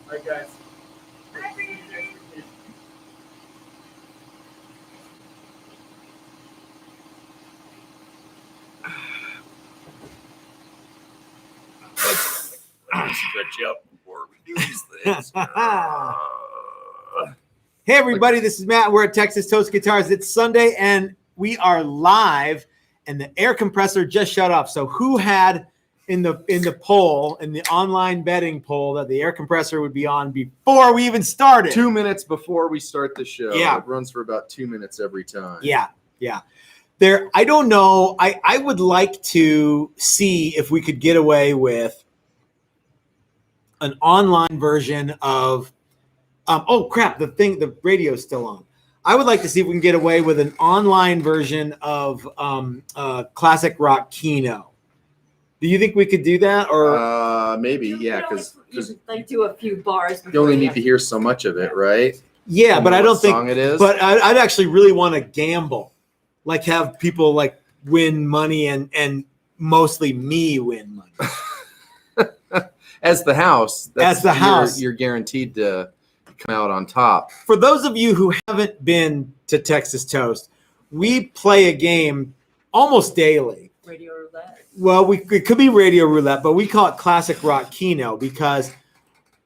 All right, guys. Let's stretch out before we do these things. Hey, everybody, this is Matt. We're at Texas Toast Guitars. It's Sunday, and we are live, and the air compressor just shut off. So who had in the poll, in the online betting poll, that the air compressor would be on before we even started? 2 minutes before we start the show. Yeah. It runs for about 2 minutes every time. Yeah. I don't know. I would like to see if we could get away with an online version of oh crap, the radio's still on. I would like to see if we can get away with an online version of classic rock Keno. Do you think we could do that? Or maybe, yeah, because like do a few bars. you only need to hear so much of it, right? yeah, but I don't think song it is. But I'd actually really want to gamble, like have people like win money and mostly me win money. As the house, you're guaranteed to come out on top. For those of you who haven't been to Texas Toast, we play a game almost daily. Radio roulette. Well, it could be radio roulette, but we call it classic rock Keno because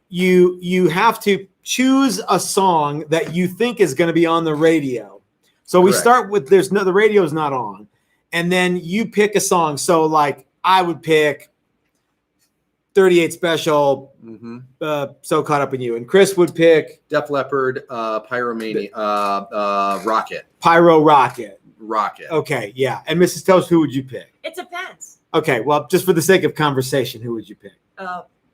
you have to choose a song that you think is going to be on the radio. So we Correct. start with the radio's not on, and then you pick a song. So like I would pick 38 Special, So Caught Up in You, and Chris would pick Def Leppard, Pyromania, Rocket. Pyro Rocket. Rocket. Okay, yeah. And Mrs. Toast, who would you pick? It depends. Okay, well, just for the sake of conversation, who would you pick?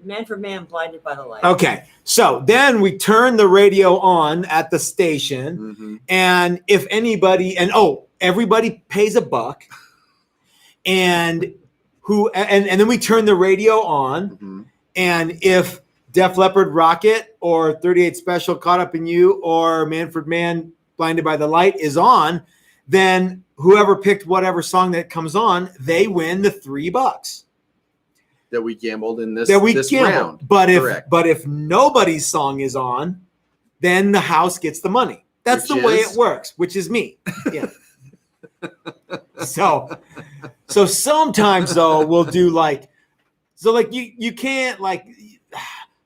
Man for Man, Blinded by the Light. Okay, so then we turn the radio on at the station, and if anybody, everybody pays $1, and then we turn the radio on, and if Def Leppard Rocket or 38 Special Caught Up in You or Manfred Mann Blinded by the Light is on, then whoever picked whatever song that comes on, they win the $3 that we gambled in this gambled. round. But Correct. if nobody's song is on, then the house gets the money. That's Which the way is? it works, which is me. Yeah. So sometimes though we'll do you can't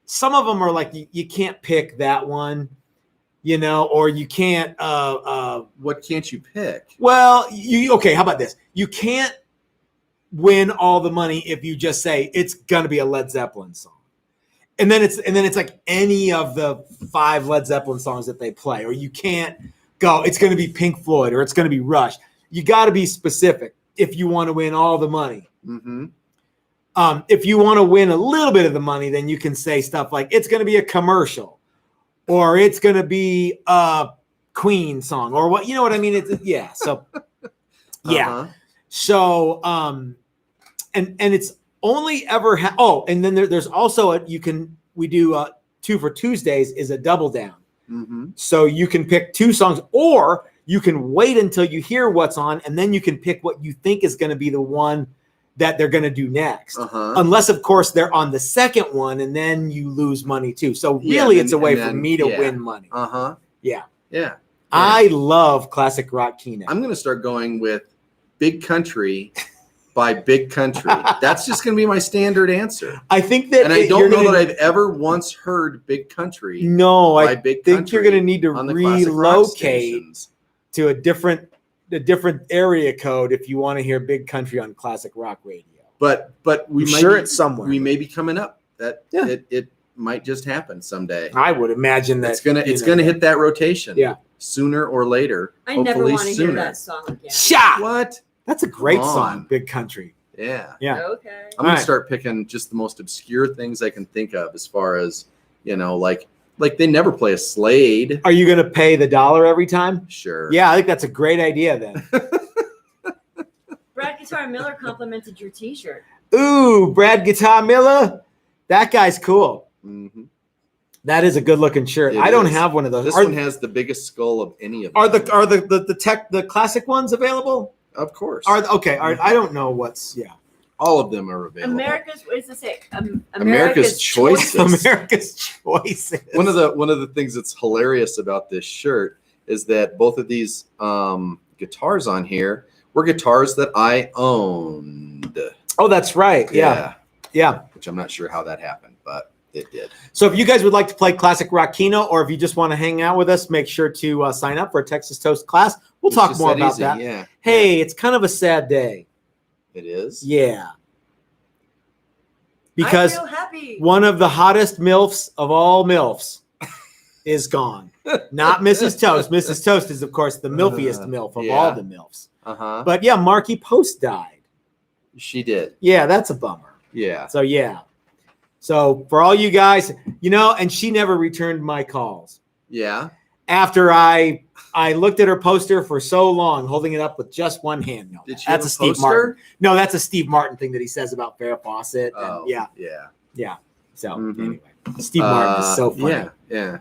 some of them are like you can't pick that one, or you can't What can't you pick? well, how about this? You can't win all the money if you just say it's gonna be a Led Zeppelin song. And then it's like any of the 5 Led Zeppelin songs that they play, or you can't go, it's gonna be Pink Floyd or it's gonna be Rush. You gotta be specific if you want to win all the money. If you want to win a little bit of the money, then you can say stuff like it's gonna be a commercial, or it's gonna be a Queen song, or what, you know what I mean? So So and it's only ever and then there's also we do 2 for Tuesdays is a double down. So you can pick 2 songs, or you can wait until you hear what's on, and then you can pick what you think is going to be the one that they're going to do next. Unless, of course, they're on the second one, and then you lose money too. So really, it's a way for me to win money. Yeah. I love classic rock Keno. I'm going to start going with Big Country by Big Country. That's just going to be my standard answer. I think that, and I don't know that I've ever once heard Big Country. No, by I Big think Country you're going to need to on the classic rock relocate stations. to a different area code if you want to hear Big Country on classic rock radio. But we might sure it's somewhere. We may be coming up. It might just happen someday. I would imagine that it's gonna hit that rotation. Yeah. Sooner or later. I never want to hear sooner. that song again. Shot. What? That's a great Come song, on. Big Country. Yeah. Yeah. Okay. I'm gonna Alright. start picking just the most obscure things I can think of, as far as like they never play a Slade. Are you going to pay the $1 every time? Sure. Yeah, I think that's a great idea then. Brad Guitar Miller complimented your T-shirt. Ooh, Brad Guitar Miller. That guy's cool. That is a good looking shirt. It I don't is. have one of those. This one has the biggest skull of any of them. Are the classic ones available? Of course. I don't know what's All of them are available. America's, what does it say? America's choices. America's choices. One of the things that's hilarious about this shirt is that both of these guitars on here were guitars that I owned. Oh, that's right. Yeah. Which I'm not sure how that happened, but it did. So if you guys would like to play classic rock Keno, or if you just want to hang out with us, make sure to sign up for a Texas Toast class. We'll It's talk just more about easy. that. Yeah. Hey, it's kind of a sad day. It is. Yeah. I Because feel happy. one of the hottest MILFs of all MILFs is gone. Not Mrs. Toast. Mrs. Toast is, of course, the milfiest MILF of all the MILFs. Uh-huh. But yeah, Marky Post died. She did. Yeah, that's a bummer. Yeah. So yeah. So for all you guys, and she never returned my calls. Yeah. After I looked at her poster for so long, holding it up with just one hand. No, Did she that's have a Steve poster? Martin. No, that's a Steve Martin thing that he says about Farrah Fawcett. And Oh, yeah. Yeah. So Mhm. anyway, Steve Martin is so funny. Yeah.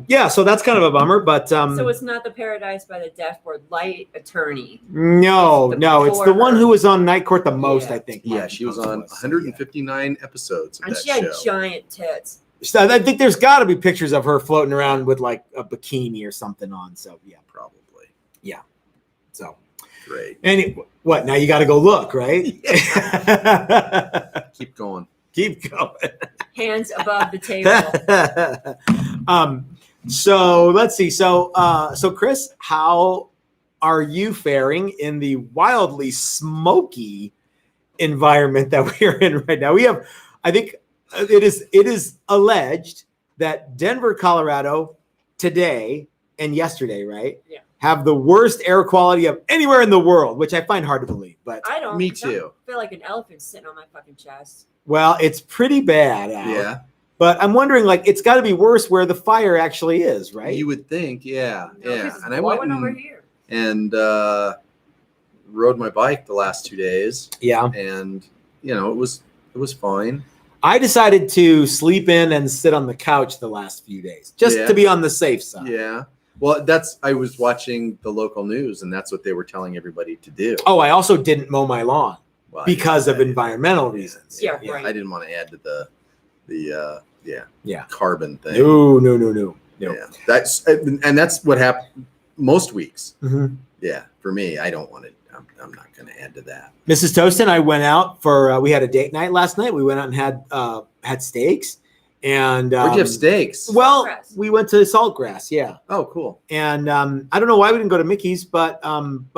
Yeah. So that's kind of a bummer, but So it's not the Paradise by the Deaf Board Light Attorney. no, it's the one who was on Night Court the most, Yeah. I think. Yeah. Martin She was Post on so, 159 episodes of And that she had show. giant tits. So I think there's got to be pictures of her floating around with like a bikini or something on. So yeah, Probably. so. Great. What? Now you got to go look, right? Keep going. Keep going. Hands above the table. So let's see. So Chris, how are you faring in the wildly smoky environment that we are in right now? We have, I think it is alleged that Denver, Colorado today and yesterday, right? Yeah. Have the worst air quality of anywhere in the world, which I find hard to believe, but I don't. Me 'cause I too. feel like an elephant sitting on my fucking chest. well, it's pretty bad. Al. Yeah. But I'm wondering, like, it's got to be worse where the fire actually is, right? You would think. Yeah. No, 'cause Yeah. it's And I went blowing over and, here. and rode my bike the last 2 days, Yeah. and it was fine. I decided to sleep in and sit on the couch the last few days, just Yeah. to be on the safe side. Yeah. Well, I was watching the local news, and that's what they were telling everybody to do. Oh, I also didn't mow my lawn Well, because of I- environmental reasons. Yeah, right. I didn't want to add to the Yeah. carbon thing. No. Yeah. That's what happened most weeks. Mhm. Yeah. For me, I don't want to. I'm not going to add to that. Mrs. Toast and I went out for we had a date night last night. We went out and had steaks, and Where'd you have steaks? Well, Saltgrass. we went to Saltgrass, yeah. Oh, cool. And I don't know why we didn't go to Mickey's, but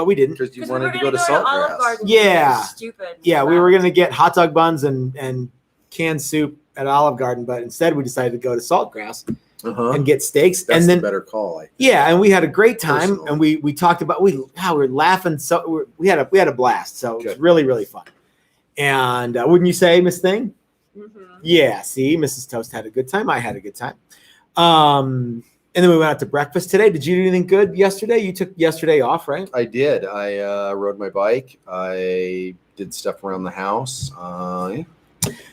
we didn't. Because you 'Cause we wanted were to gonna go to Olive Saltgrass. Garden. Yeah. Stupid. Yeah, we were gonna get hot dog buns and canned soup at Olive Garden, but instead we decided to go to Saltgrass Uh-huh. and get steaks. That's and then the better call. yeah, and we had a great time, Personally. and we talked about we were laughing, so we had a blast. So it was Good. really, really fun. And wouldn't you say, Miss Thing? Mm-hmm. Yeah. See, Mrs. Toast had a good time. I had a good time. And then we went out to breakfast today. Did you do anything good yesterday? You took yesterday off, right? I did. I rode my bike. I did stuff around the house. Yeah.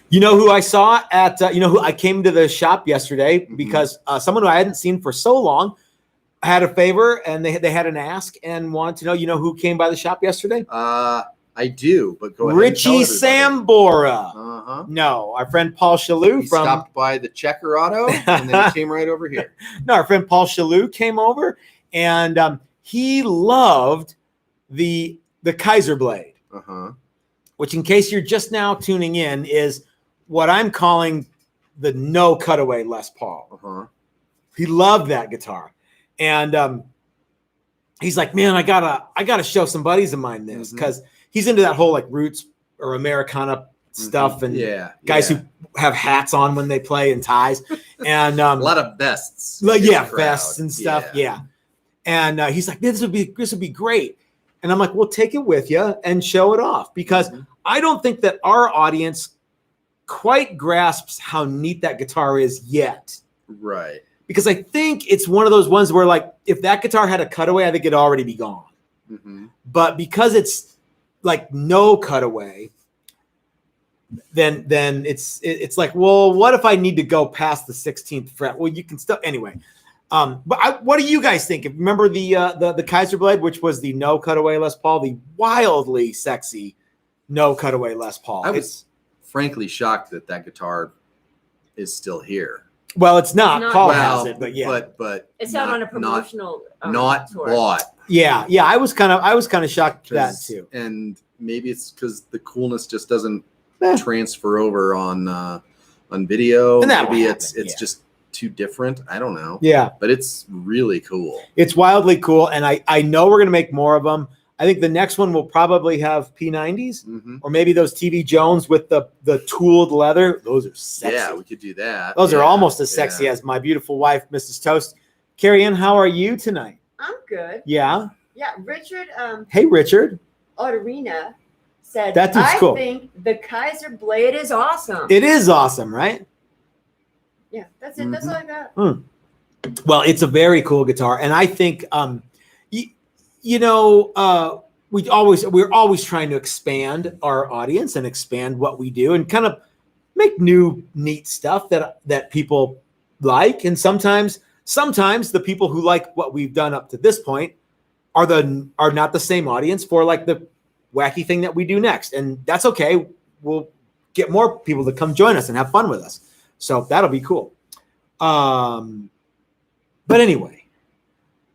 You know who I saw at, who I came to the shop yesterday Mhm. because someone who I hadn't seen for so long had a favor and they had an ask and wanted to know, who came by the shop yesterday? I do, but go ahead. Richie Sambora. Uh-huh. No, our friend Paul Shalou He from, stopped by the Colorado and then he came right over here. no, our friend Paul Shalou came over and he loved the Kaiser blade, Uh-huh. which in case you're just now tuning in is what I'm calling the no cutaway Les Paul. Uh-huh. He loved that guitar. And he's like, man, I gotta show some buddies of mine this Mhm. because he's into that whole like roots or Americana stuff and Yeah. guys yeah. who have hats on when they play and ties. And a lot of vests. like, in yeah, the crowd. vests and stuff. Yeah. And he's like, this would be great. And I'm like, well, take it with you and show it off because Mhm. I don't think that our audience quite grasps how neat that guitar is yet. Right. Because I think it's one of those ones where, like, if that guitar had a cutaway, I think it'd already be gone. Mm-hmm. But because it's like no cutaway, then it's like, well, what if I need to go past the 16th fret? Well, you can still anyway. What do you guys think? Remember the Kaiser blade, which was the no cutaway Les Paul, the wildly sexy no cutaway Les Paul. I was frankly shocked that guitar is still here. Well, it's not. Not- Paul Well, has it, but yeah. But It's out on a promotional not tour. bought. Yeah. I was kind of shocked at that too. And maybe it's because the coolness just doesn't Eh. transfer over on video. And that Maybe will it's happen, yeah. just too different. I don't know. Yeah. But it's really cool. It's wildly cool, and I know we're gonna make more of them. I think the next one will probably have P90s, Mhm. or maybe those TV Jones with the tooled leather. Those are sexy. Yeah, we could do that. Those are Yeah, almost as sexy yeah. as my beautiful wife, Mrs. Toast. Carrie Ann, how are you tonight? I'm good. Yeah. Yeah, Richard Hey, Richard. Autorina said, That dude's I cool. think the Kaiser Blade is awesome. It is awesome, right? Yeah, that's it. That's all I got. Well, it's a very cool guitar, and I think we're always trying to expand our audience and expand what we do, and kind of make new neat stuff that people like. And sometimes the people who like what we've done up to this point are not the same audience for like the wacky thing that we do next, and that's okay. We'll get more people to come join us and have fun with us, so that'll be cool. But anyway,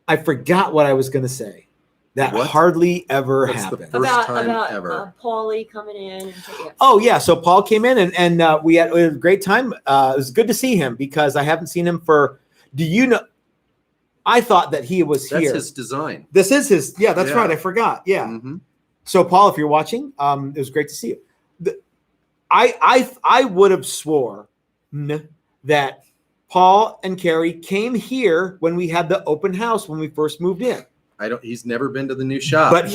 I forgot what I was going to say. That What? hardly ever That's the happened. first time ever. Paulie coming in. And yeah. Oh yeah, so Paul came in and we had a great time. It was good to see him because I haven't seen him for. Do you know? I thought that he was That's here. his design. This is his. Yeah, that's Yeah. right. I forgot. Yeah. Mhm. So Paul, if you're watching, it was great to see you. I would have swore that Paul and Carrie came here when we had the open house when we first moved in. He's never been to the new shop. But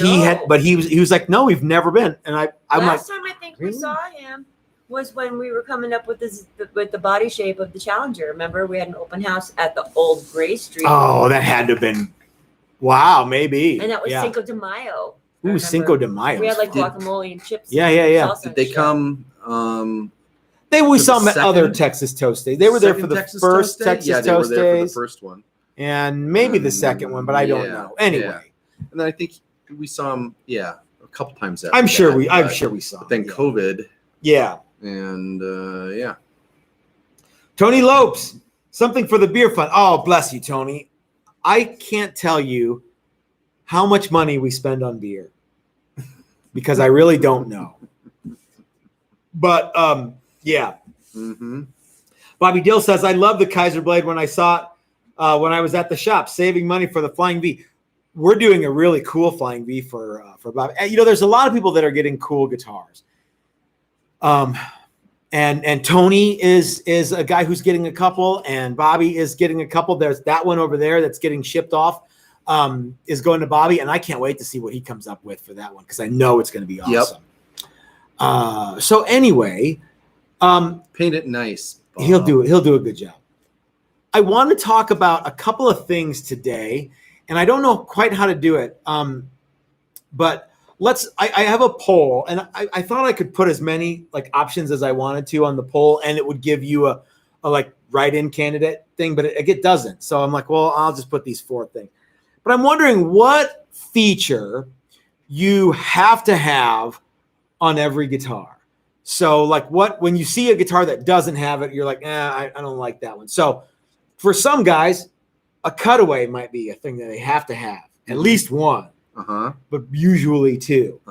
he was like, no, we've never been. And I'm like, Last time I think we really? saw him was when we were coming up with the body shape of the Challenger. Remember, we had an open house at the old Gray Street. oh, that had to have been, wow, maybe. And that was yeah. Cinco de Mayo. I Ooh, remember. Cinco de Mayo. We had like Did- guacamole and chips. Yeah, and yeah, yeah. salsa Did and they shit. come? we for saw the them at other second- Texas Toast Days. They were there for second the Texas first Toast Day? Texas Yeah, they were Toast there for the Days first one. and maybe the second one, but I don't Yeah, know. Anyway, yeah. And then I think we saw him, a couple times. I'm sure that, we but saw. then him, yeah. COVID, Yeah. and yeah. Tony Lopes, something for the beer fund. Oh, bless you, Tony. I can't tell you how much money we spend on beer because I really don't know. But yeah. Mm-hmm. Bobby Dill says, I love the Kaiser Blade when I saw it when I was at the shop, saving money for the Flying V. We're doing a really cool Flying V for Bobby. And, there's a lot of people that are getting cool guitars. And Tony is a guy who's getting a couple, and Bobby is getting a couple. There's that one over there that's getting shipped off, is going to Bobby, and I can't wait to see what he comes up with for that one because I know it's going to be awesome. So anyway, Paint it nice. Bob. he'll do a good job. I want to talk about a couple of things today, and I don't know quite how to do it. But I have a poll, and I thought I could put as many like options as I wanted to on the poll, and it would give you a like write-in candidate thing, but it doesn't. So I'm like, well, I'll just put these 4 things. But I'm wondering what feature you have to have on every guitar. So like when you see a guitar that doesn't have it, you're like, I don't like that one. So for some guys, a cutaway might be a thing that they have to have, at least one, but usually 2.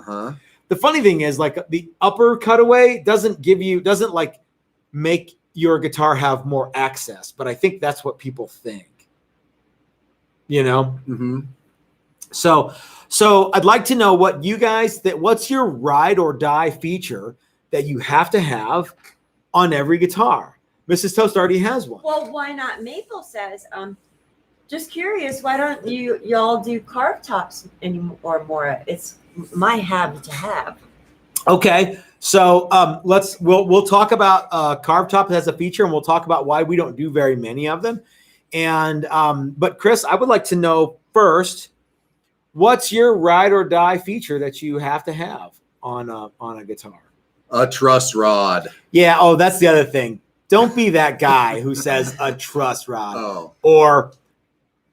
The funny thing is like the upper cutaway doesn't like make your guitar have more access, but I think that's what people think, So I'd like to know what you guys what's your ride or die feature that you have to have on every guitar. Mrs. Toast already has one. Well, why not? Maple says, just curious, why don't y'all do carved tops anymore? More, it's my have to have. Okay, so we'll talk about carved top as a feature, and we'll talk about why we don't do very many of them. And but Chris, I would like to know first, what's your ride or die feature that you have to have on a guitar? A truss rod. Yeah. Oh, that's the other thing. Don't be that guy who says a truss rod Oh. or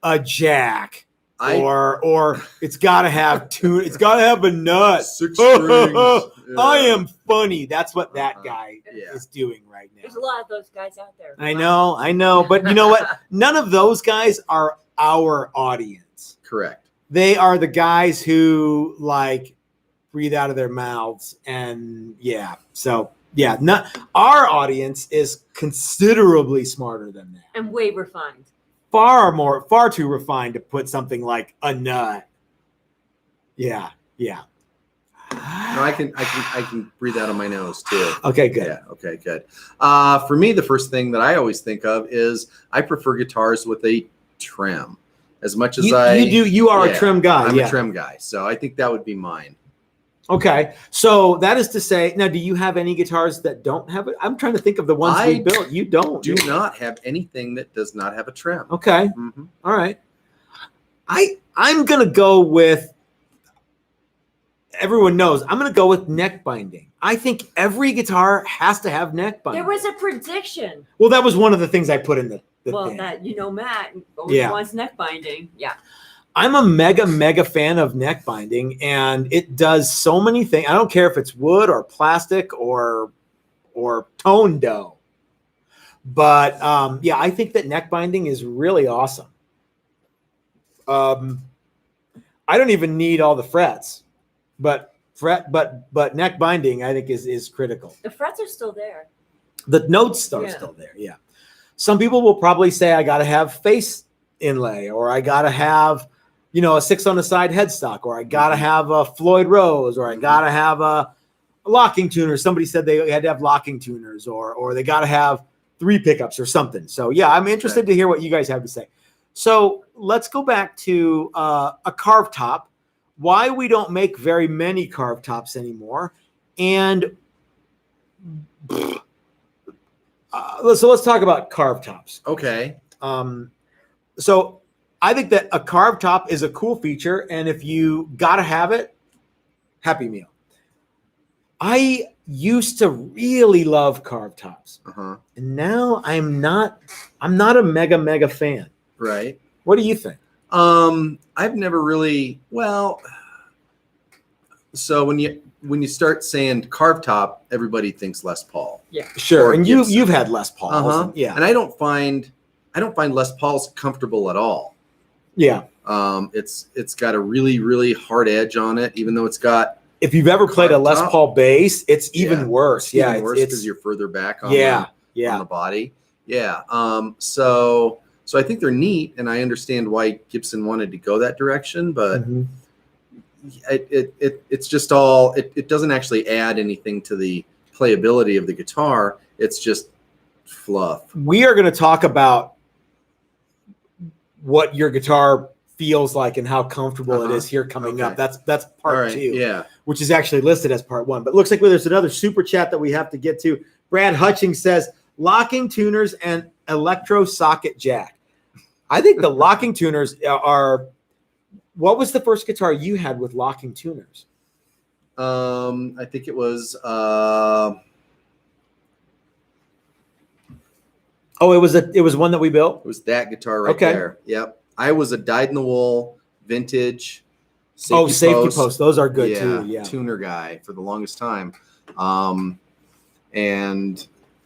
a jack or it's got to have tune. It's got to have a nut. 6 strings. I am funny. That's what that guy Yeah. is doing right now. There's a lot of those guys out there. I know, but you know what? None of those guys are our audience. Correct. They are the guys who like breathe out of their mouths, and not our audience is considerably smarter than that. And way refined. Far too refined to put something like a nut. Yeah. No, I can breathe out of my nose too. Okay, good. Yeah. Okay, good. For me, the first thing that I always think of is I prefer guitars with a trim. As much as you are a trim guy. I'm a trim guy, so I think that would be mine. Okay, so that is to say, now, do you have any guitars that don't have it? I'm trying to think of the ones we built. You don't. Do not have anything that does not have a trim. Okay, Mm-hmm. All right. I'm gonna go with. Everyone knows I'm gonna go with neck binding. I think every guitar has to have neck binding. There was a prediction. Well, that was one of the things I put in the thing. That Matt always wants neck binding. Yeah. I'm a mega fan of neck binding, and it does so many things. I don't care if it's wood or plastic or tone dough. But I think that neck binding is really awesome. I don't even need all the frets, but neck binding I think is critical. The frets are still there. The notes are still there. Yeah. Some people will probably say I got to have face inlay, or I got to have a 6 on the side headstock, or I got to have a Floyd Rose, or I got to have a locking tuner. Somebody said they had to have locking tuners, or they got to have 3 pickups or something. So yeah, I'm interested to hear what you guys have to say. So let's go back to a carved top, why we don't make very many carved tops anymore. And so let's talk about carved tops. Okay. So I think that a carved top is a cool feature, and if you gotta have it, happy meal. I used to really love carved tops, and now I'm not a mega fan. Right. What do you think? I've never really So when you start saying carved top, everybody thinks Les Paul. Yeah, sure. And Gibson. you've had Les Pauls. Yeah. And I don't find Les Pauls comfortable at all. Yeah. It's got a really hard edge on it, even though it's got. If you've ever played a Les Paul bass, it's even worse. It's even worse because you're further back on on the body. Yeah. So I think they're neat, and I understand why Gibson wanted to go that direction, but it's just all it doesn't actually add anything to the playability of the guitar. It's just fluff. We are going to talk about what your guitar feels like and how comfortable it is here coming up. That's part 2, which is actually listed as part 1. But it looks like there's another super chat that we have to get to. Brad Hutchings says locking tuners and electro socket jack. I think the locking tuners are. What was the first guitar you had with locking tuners? I think it was. It was one that we built. It was that guitar right there. Yep. I was a dyed-in-the-wool vintage safety post. Those are good too. Yeah. Tuner guy for the longest time. And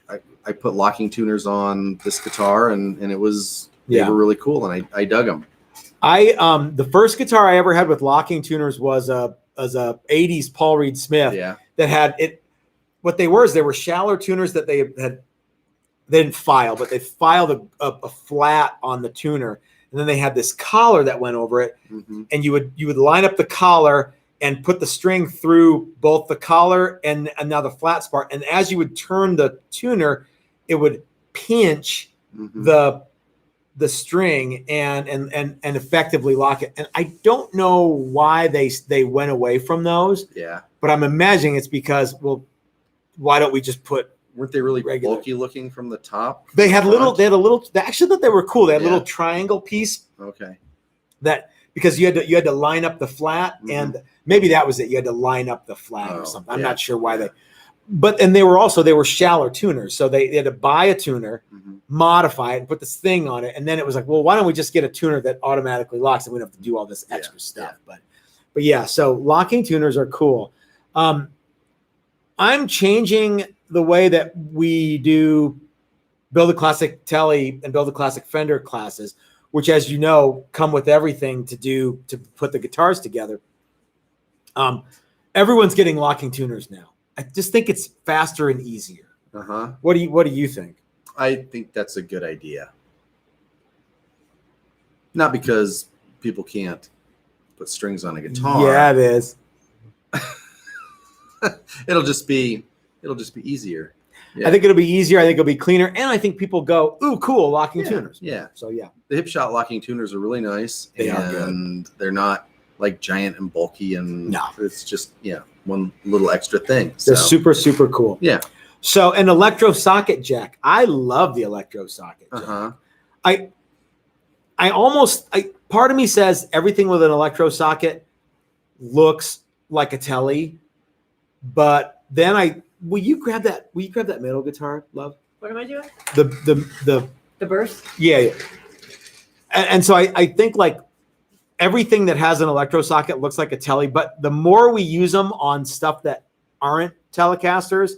I put locking tuners on this guitar, and it was they were really cool, and I dug them. The first guitar I ever had with locking tuners was a 80s Paul Reed Smith that had it. What they were is they were shallow tuners that they didn't file, but they filed a flat on the tuner, and then they had this collar that went over it, and you would line up the collar and put the string through both the collar and now the flat spot, and as you would turn the tuner, it would pinch the string and effectively lock it. And I don't know why they went away from those. Yeah. But I'm imagining it's because, well, why don't we just put? Weren't they really bulky looking from the top? They had a little. They actually thought they were cool. They had a little triangle piece. Okay. That because you had to line up the flat, and maybe that was it. You had to line up the flat or something. I'm not sure why they. But and they were shallow tuners, so they had to buy a tuner, modify it and put this thing on it. And then it was like, well, why don't we just get a tuner that automatically locks and we don't have to do all this extra stuff. But yeah, so locking tuners are cool. I'm changing the way that we do Build a Classic Telly and Build a Classic Fender classes, which, as you know, come with everything to put the guitars together. Everyone's getting locking tuners now. I just think it's faster and easier. What do you think? I think that's a good idea. Not because people can't put strings on a guitar. Yeah, it is. It'll just be easier. Yeah. I think it'll be easier. I think it'll be cleaner, and I think people go, "Ooh, cool, locking tuners." Yeah. So yeah, the Hipshot locking tuners are really nice, They are good. and they're not like giant and bulky, and No. it's just one little extra thing. They're So, super, super cool. yeah. So an electro socket jack. I love the electro socket jack. Part of me says everything with an electro socket looks like a telly, but then will you grab that middle guitar, love? What am I doing? The burst? yeah. And so I think like everything that has an electro socket looks like a telly, but the more we use them on stuff that aren't Telecasters,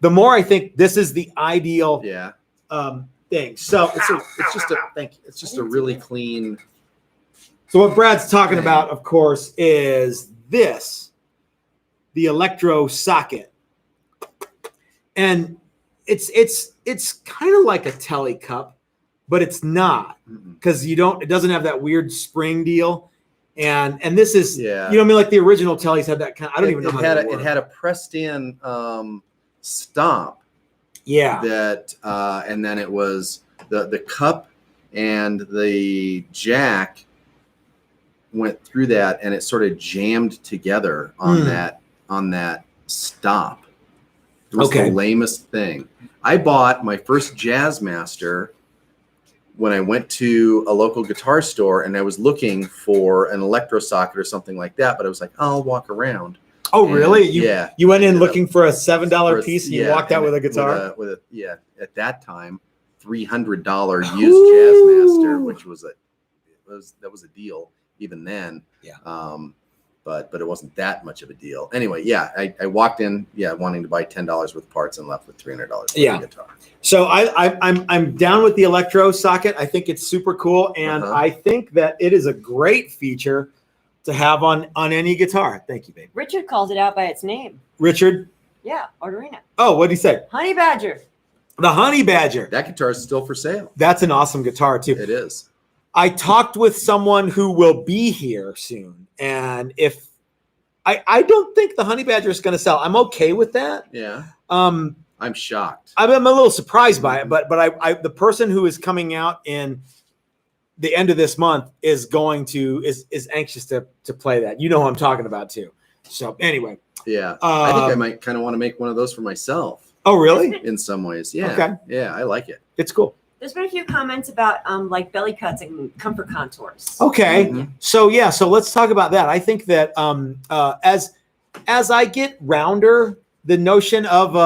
the more I think this is the ideal thing. So it's just a really clean. So what Brad's talking about, of course, is the electro socket, and it's kind of like a telly cup, but it's not, because it doesn't have that weird spring deal, and this is you know what I mean, like the original tellies had that kind. I don't even know how it had a pressed in stop. Yeah. That and then it was the cup and the jack went through that, and it sort of jammed together on that stop. It was the lamest thing. I bought my first Jazzmaster when I went to a local guitar store, and I was looking for an electro socket or something like that, but I was like, I'll walk around. Oh, really? You went in looking for a $7 for piece, and you walked out with a guitar? At that time, $300 used Jazzmaster, which was a deal even then. But it wasn't that much of a deal. Anyway, I walked in, wanting to buy $10 worth of parts, and left with $300 for the guitar. So I'm down with the electro socket. I think it's super cool, and I think that it is a great feature to have on any guitar. Thank you, babe. Richard calls it out by its name. Richard? Yeah, Arduino. Oh, what did he say? Honey Badger. The Honey Badger. That guitar is still for sale. That's an awesome guitar too. It is. I talked with someone who will be here soon, and if I don't think the Honey Badger is going to sell. I'm okay with that. Yeah. I'm shocked. I'm a little surprised by it, but the person who is coming out in the end of this month is anxious to play that. You know who I'm talking about too. So anyway. Yeah. I think I might kind of want to make one of those for myself. Oh, really? In some ways. Yeah. Okay. Yeah, I like it. It's cool. There's been a few comments about like belly cuts and comfort contours. Okay. So let's talk about that. I think that as I get rounder, the notion of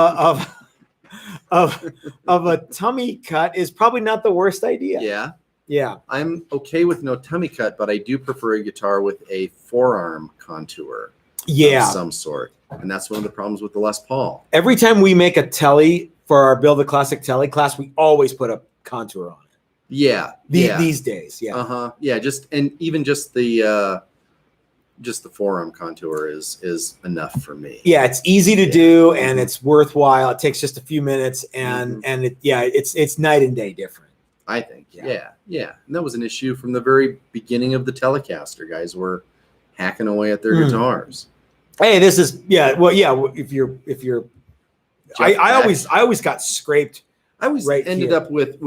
a tummy cut is probably not the worst idea. Yeah. Yeah. I'm okay with no tummy cut, but I do prefer a guitar with a forearm contour. Yeah. Of some sort. And that's one of the problems with the Les Paul. Every time we make a telly for our Build a Classic Telly class, we always put a contour on it. Yeah. These days. Yeah. Yeah. Just the forearm contour is enough for me. Yeah, it's easy to do, and it's worthwhile. It takes just a few minutes, and it's night and day different. I think. Yeah. And that was an issue from the very beginning of the Telecaster. Guys were hacking away at their guitars. Hey, this is if you're I always got scraped. I always ended up with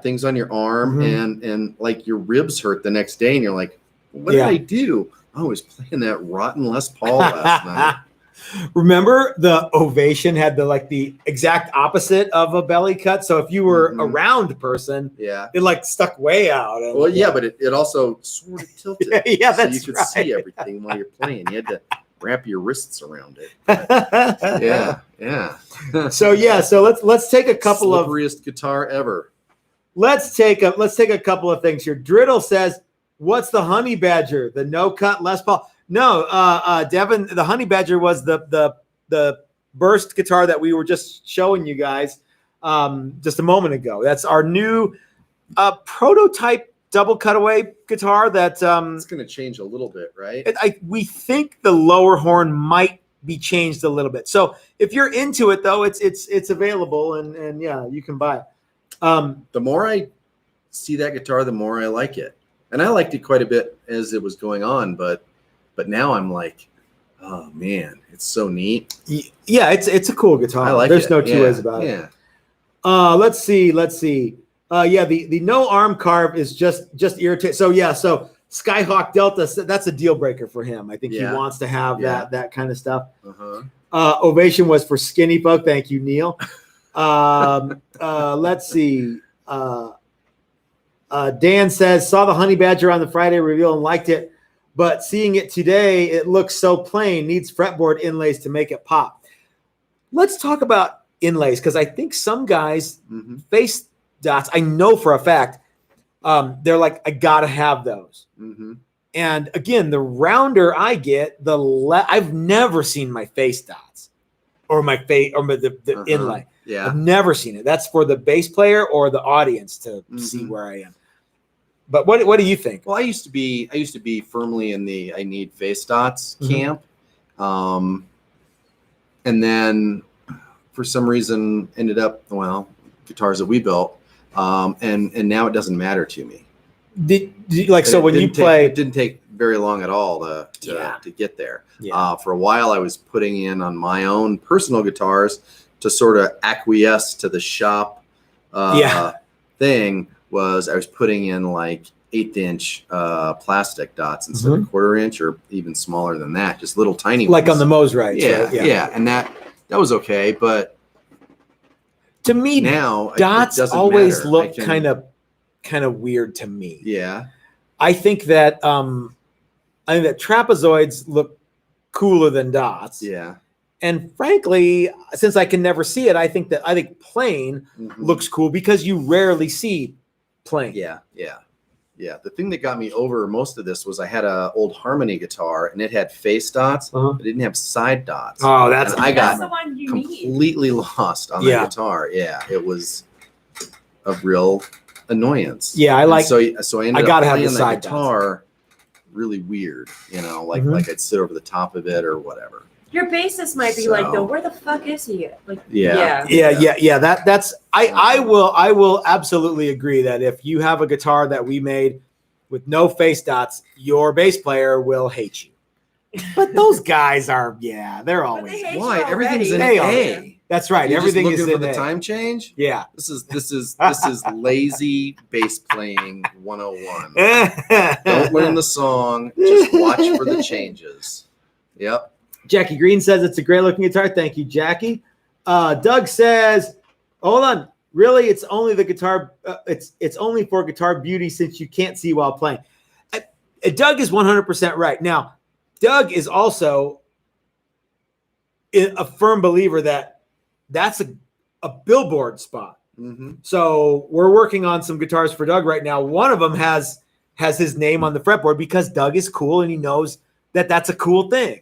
things on your arm, and like your ribs hurt the next day, and you're like, what did I do? I was playing that rotten Les Paul last night. Remember, the Ovation had the exact opposite of a belly cut. So if you were a round person, it stuck way out. And, but it also sort of tilted. Yeah, that's so you could see everything while you're playing. You had to wrap your wrists around it. But yeah. So let's take a couple of slipperiest guitar ever. let's take a couple of things here. Driddle says, "What's the Honey Badger? The no cut Les Paul?" No, Devin, the Honey Badger was the burst guitar that we were just showing you guys just a moment ago. That's our new prototype double cutaway guitar that It's going to change a little bit, right? we think the lower horn might be changed a little bit. So if you're into it though, it's available and yeah, you can buy it. The more I see that guitar, the more I like it. And I liked it quite a bit as it was going on, but now I'm like, oh man, it's so neat. Yeah, it's a cool guitar. I like There's it. no two ways about it. Yeah. Let's see. The no arm carve is just irritating. So Skyhawk Delta, that's a deal breaker for him. I think he wants to have that kind of stuff. Ovation was for skinny folk. Thank you, Neil. Let's see. Dan says, saw the Honey Badger on the Friday reveal and liked it, but seeing it today, it looks so plain. Needs fretboard inlays to make it pop. Let's talk about inlays because I think some guys face dots. I know for a fact they're like, I gotta have those. And again, the rounder I get, I've never seen my face dots or my face or the inlay. Yeah, I've never seen it. That's for the bass player or the audience to see where I am. But what do you think? Well, I used to be firmly in the I need face dots camp, and then for some reason ended up guitars that we built, and now it doesn't matter to me. Did you, so when you play, it didn't take very long at all to get there. For a while, I was putting in on my own personal guitars to sort of acquiesce to the shop thing. I was putting in like 1/8" plastic dots instead of 1/4" or even smaller than that, just little tiny like ones. on the Mose right? Yeah, and that was okay, but to me now dots it doesn't always matter. look kind of weird to me. Yeah, I think that trapezoids look cooler than dots. Yeah, and frankly, since I can never see it, I think plain looks cool because you rarely see plain. Yeah. The thing that got me over most of this was I had an old Harmony guitar and it had face dots, but it didn't have side dots. Oh, I got the one you completely lost on the guitar. Yeah, it was a real annoyance. Yeah, so I ended up playing the side guitar really weird, like I'd sit over the top of it or whatever. Your bassist might be like, though, where the fuck is he? Like, Yeah. That's I will absolutely agree that if you have a guitar that we made with no face dots, your bass player will hate you. But those guys are, they're always why everything's in A. That's right. You're everything just is looking in for the time change. Yeah. This is lazy bass playing 101. Don't learn the song. Just watch for the changes. Yep. Jackie Green says it's a great looking guitar. Thank you, Jackie. Doug says, hold on. Really, it's only the guitar. It's only for guitar beauty since you can't see while playing. Doug is 100% right. Now, Doug is also a firm believer that that's a billboard spot. So we're working on some guitars for Doug right now. One of them has his name on the fretboard because Doug is cool and he knows that that's a cool thing.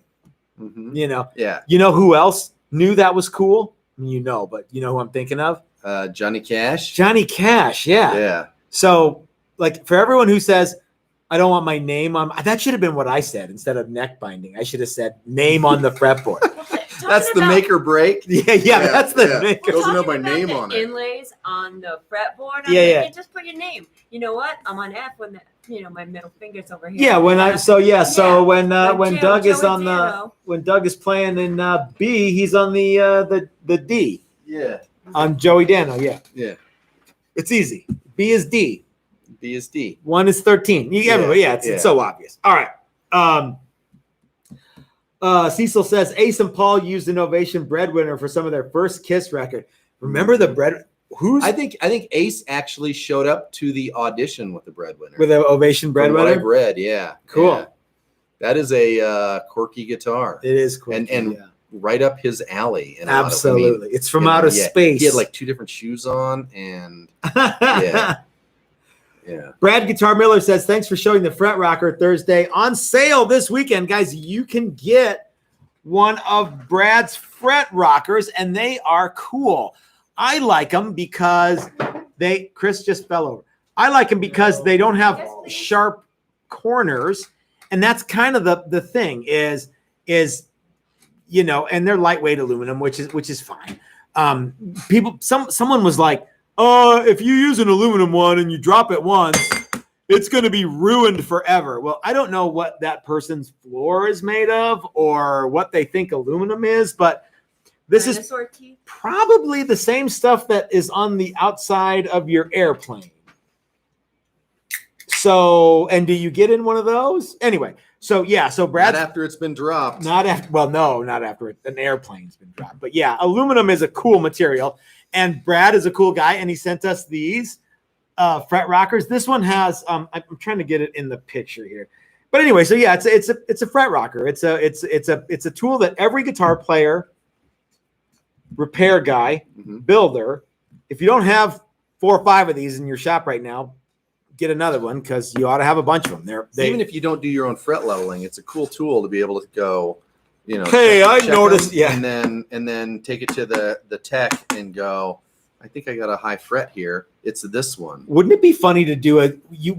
Yeah. You know who else knew that was cool? I mean, but you know who I'm thinking of? Johnny Cash. Johnny Cash, yeah. So, like, for everyone who says, I don't want my name on, that should have been what I said instead of neck binding. I should have said name on the fretboard. That's the make or break. Yeah, that's the make or break. Doesn't know my name on it. Inlays on the fretboard. You just put your name. You know what? I'm on F when my middle finger's over here. Yeah, when Doug is on Joey when Doug is playing in B, he's on the D. Yeah. On Joey Dano, Yeah. It's easy. B is D. B is D. 1 is 13. It's so obvious. All right. Cecil says Ace and Paul used an Ovation Breadwinner for some of their first Kiss record. Remember the bread? I think Ace actually showed up to the audition with the Breadwinner. With an Ovation Breadwinner? From what I've read, yeah. Cool. That is a quirky guitar. It is cool. And right up his alley. In a lot of- absolutely. It's from yeah, outer yeah, space. He had like 2 different shoes on, and yeah. Yeah. Brad Guitar Miller says, thanks for showing the Fret Rocker Thursday on sale this weekend. Guys, you can get one of Brad's Fret Rockers, and they are cool. I like them because Chris just fell over. I like them because they don't have sharp corners, and that's kind of the thing is and they're lightweight aluminum, which is fine. Someone was like, if you use an aluminum one and you drop it once, it's going to be ruined forever. Well, I don't know what that person's floor is made of or what they think aluminum is, but this is probably the same stuff that is on the outside of your airplane. So, and do you get in one of those? Anyway, so Brad. Not after it's been dropped. Not after an airplane's been dropped. But yeah, aluminum is a cool material. And Brad is a cool guy, and he sent us these Fret Rockers. This one has I'm trying to get it in the picture here, but anyway, so yeah, it's a Fret Rocker. It's a tool that every guitar player, repair guy, builder. If you don't have 4 or 5 of these in your shop right now, get another one because you ought to have a bunch of them. Even if you don't do your own fret leveling, it's a cool tool to be able to go. Hey, I noticed. Yeah, and then take it to the tech and go. I think I got a high fret here. It's this one. Wouldn't it be funny to do it? You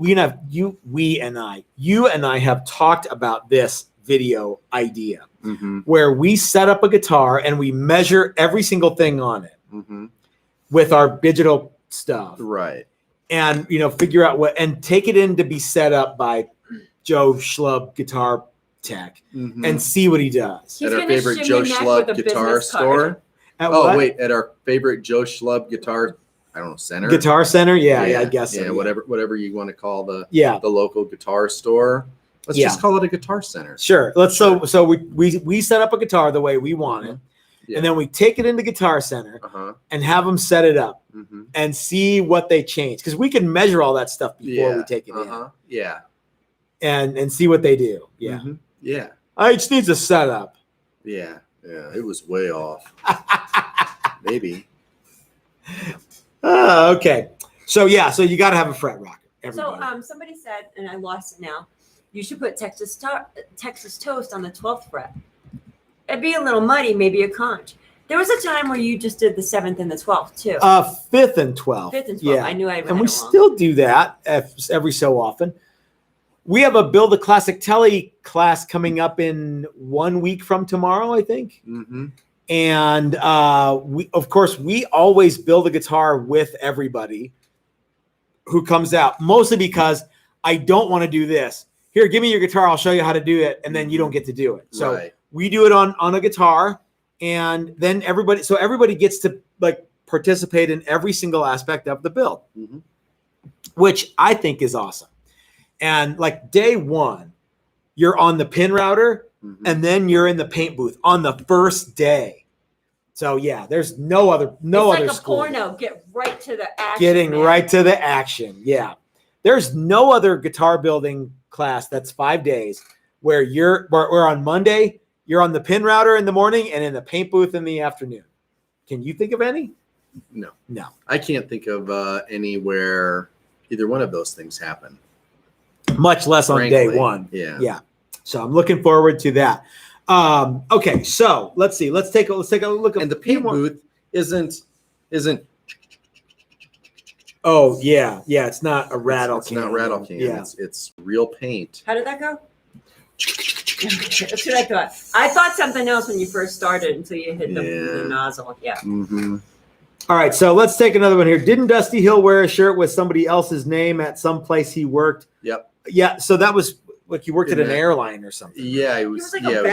and I have talked about this video idea where we set up a guitar and we measure every single thing on it with our digital stuff, right? And figure out and take it in to be set up by Joe Schlub Guitar Tech and see what he does. At our favorite Joe Schlub guitar store. At our favorite Joe Schlub guitar, I don't know, center. Guitar center, yeah, I guess. Yeah, so, whatever you want to call the local guitar store. Let's just call it a guitar center. Sure. So we set up a guitar the way we want it. Yeah. And then we take it into Guitar Center and have them set it up and see what they change. Because we can measure all that stuff before we take it in. Yeah. And see what they do. Yeah. Yeah. It just needs a setup. Yeah. Yeah. It was way off. Maybe. Okay. So you got to have a fret rocker. Everybody. So somebody said, and I lost it now, you should put Texas Toast on the 12th fret. It'd be a little muddy, maybe a conch. There was a time where you just did the 7th and the 12th too. 5th and 12th. 5th and 12th. Yeah. I knew I read and we it wrong. still do that every so often. We have a Build a Classic Telly class coming up in 1 week from tomorrow, I think. And we always build a guitar with everybody who comes out, mostly because I don't want to do this. Here, give me your guitar. I'll show you how to do it. And then you don't get to do it. So we do it on a guitar, and then everybody gets to participate in every single aspect of the build, which I think is awesome. And day one, you're on the pin router, and then you're in the paint booth on the first day. So yeah, there's no other school. Porno. Get right to the action. Getting right to the action. Yeah, there's no other guitar building class that's 5 days where we're on Monday. You're on the pin router in the morning and in the paint booth in the afternoon. Can you think of any? No. I can't think of anywhere either one of those things happen. Much less on day one. Yeah. So I'm looking forward to that. Okay, so let's see. Let's take a look at the paint booth isn't. Oh yeah. It's not a rattle can. It's not rattle can. Yeah. It's real paint. How did that go? That's what I thought. I thought something else when you first started until you hit the nozzle. Yeah. All right, so let's take another one here. Didn't Dusty Hill wear a shirt with somebody else's name at some place he worked? Yep. Yeah, so that was he worked at an airline or something. Yeah, he was doing